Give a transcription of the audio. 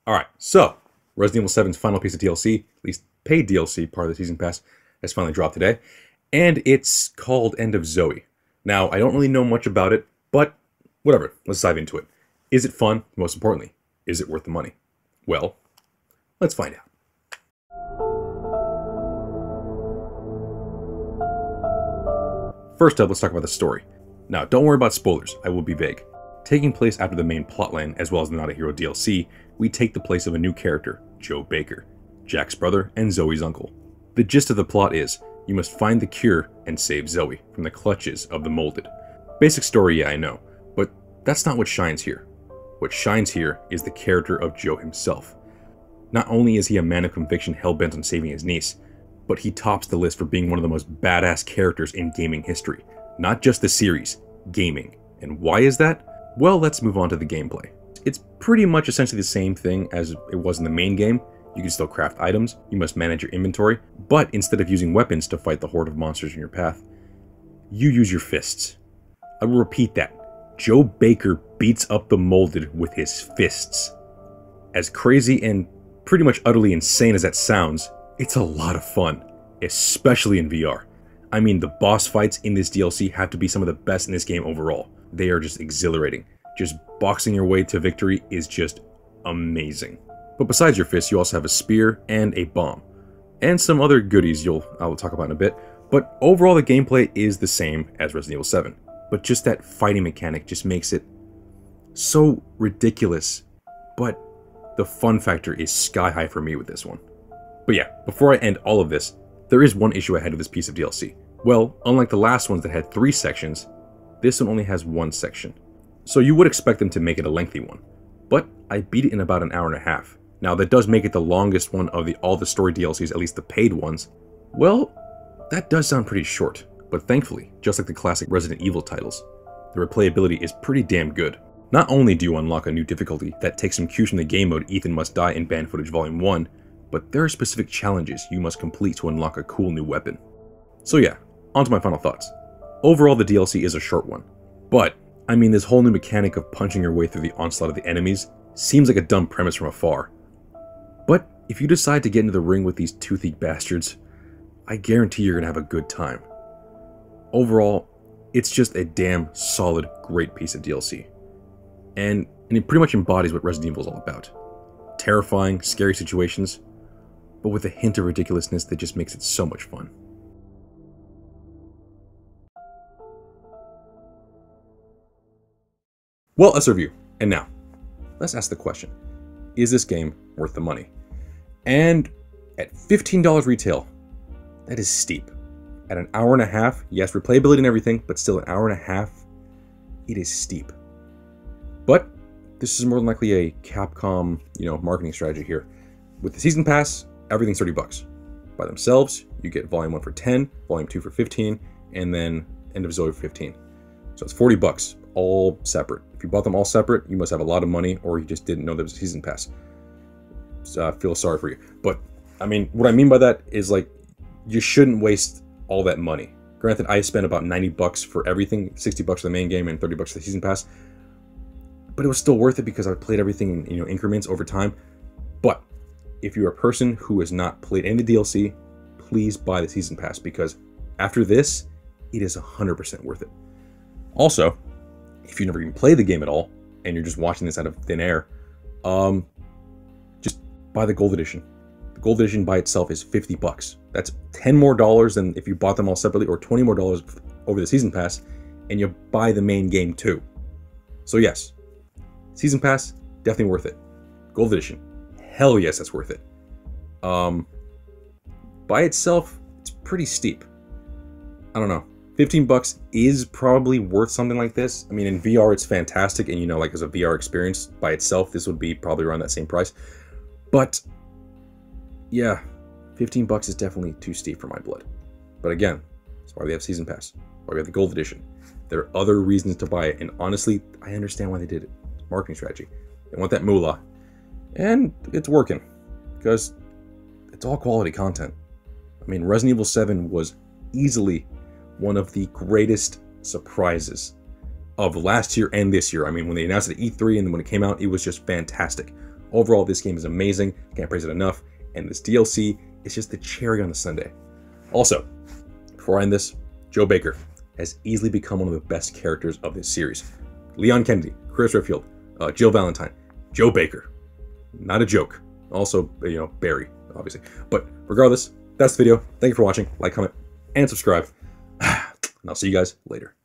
Alright, so Resident Evil 7's final piece of DLC, at least paid DLC, part of the Season Pass, has finally dropped today. And it's called End of Zoe. Now, I don't really know much about it, but whatever, let's dive into it. Is it fun? Most importantly, is it worth the money? Well, let's find out. First up, let's talk about the story. Now, don't worry about spoilers, I will be vague. Taking place after the main plotline, as well as the Not a Hero DLC, we take the place of a new character, Joe Baker, Jack's brother and Zoe's uncle. The gist of the plot is, you must find the cure and save Zoe from the clutches of the molded. Basic story, yeah, I know, but that's not what shines here. What shines here is the character of Joe himself. Not only is he a man of conviction hell-bent on saving his niece, but he tops the list for being one of the most badass characters in gaming history. Not just the series, gaming. And why is that? Well, let's move on to the gameplay. It's pretty much essentially the same thing as it was in the main game. You can still craft items, you must manage your inventory, but instead of using weapons to fight the horde of monsters in your path, you use your fists. I will repeat that. Joe Baker beats up the molded with his fists. As crazy and pretty much utterly insane as that sounds, it's a lot of fun, especially in VR. I mean, the boss fights in this DLC have to be some of the best in this game overall. They are just exhilarating. Just boxing your way to victory is just amazing. But besides your fists, you also have a spear and a bomb. And some other goodies I will talk about in a bit. But overall, the gameplay is the same as Resident Evil 7. But just that fighting mechanic just makes it so ridiculous. But the fun factor is sky high for me with this one. But yeah, before I end all of this, there is one issue I had with this piece of DLC. Well, unlike the last ones that had 3 sections, this one only has 1 section. So you would expect them to make it a lengthy one. But I beat it in about an hour and a half. Now that does make it the longest one of all the story DLCs, at least the paid ones. Well, that does sound pretty short. But thankfully, just like the classic Resident Evil titles, the replayability is pretty damn good. Not only do you unlock a new difficulty that takes some cues from the game mode Ethan Must Die in Banned Footage Volume 1, but there are specific challenges you must complete to unlock a cool new weapon. So yeah, on to my final thoughts. Overall, the DLC is a short one. But, I mean, this whole new mechanic of punching your way through the onslaught of the enemies seems like a dumb premise from afar. But if you decide to get into the ring with these toothy bastards, I guarantee you're gonna have a good time. Overall, it's just a damn solid, great piece of DLC. And it pretty much embodies what Resident Evil is all about. Terrifying, scary situations, but with a hint of ridiculousness that just makes it so much fun. Well, that's a review. And now, let's ask the question. Is this game worth the money? And at $15 retail, that is steep. At an hour and a half, yes, replayability and everything, but still an hour and a half, it is steep. But this is more than likely a Capcom, marketing strategy here. With the Season Pass, everything's $30. By themselves, you get Volume 1 for 10, Volume 2 for 15, and then End of Zoe for 15. So it's $40, all separate. If you bought them all separate, you must have a lot of money, or you just didn't know there was a Season Pass. So I feel sorry for you. But, I mean, what I mean by that is, like, you shouldn't waste all that money. Granted, I spent about $90 for everything, $60 for the main game, and $30 for the Season Pass. But it was still worth it because I played everything in increments over time. But if you're a person who has not played any of the DLC, please buy the Season Pass because after this, it is 100% worth it. Also, if you never even played the game at all, and you're just watching this out of thin air, just buy the Gold Edition. The Gold Edition by itself is $50. That's $10 more than if you bought them all separately, or $20 more over the Season Pass, and you buy the main game too. So yes, Season Pass, definitely worth it. Gold Edition, hell yes, that's worth it. By itself, it's pretty steep. I don't know. $15 is probably worth something like this. I mean, in VR, it's fantastic, and like as a VR experience by itself, this would be probably around that same price. But yeah, $15 is definitely too steep for my blood. But again, that's why we have Season Pass, why we have the Gold Edition. There are other reasons to buy it, and honestly, I understand why they did it. Marketing strategy. They want that moolah, and it's working because it's all quality content. I mean, Resident Evil 7 was easily one of the greatest surprises of last year and this year. I mean, when they announced it at E3 and then when it came out, it was just fantastic. Overall, this game is amazing. Can't praise it enough. And this DLC is just the cherry on the sundae. Also, before I end this, Joe Baker has easily become one of the best characters of this series. Leon Kennedy, Chris Redfield, Jill Valentine, Joe Baker. Not a joke. Also, Barry, obviously. But regardless, that's the video. Thank you for watching. Like, comment, and subscribe. And I'll see you guys later.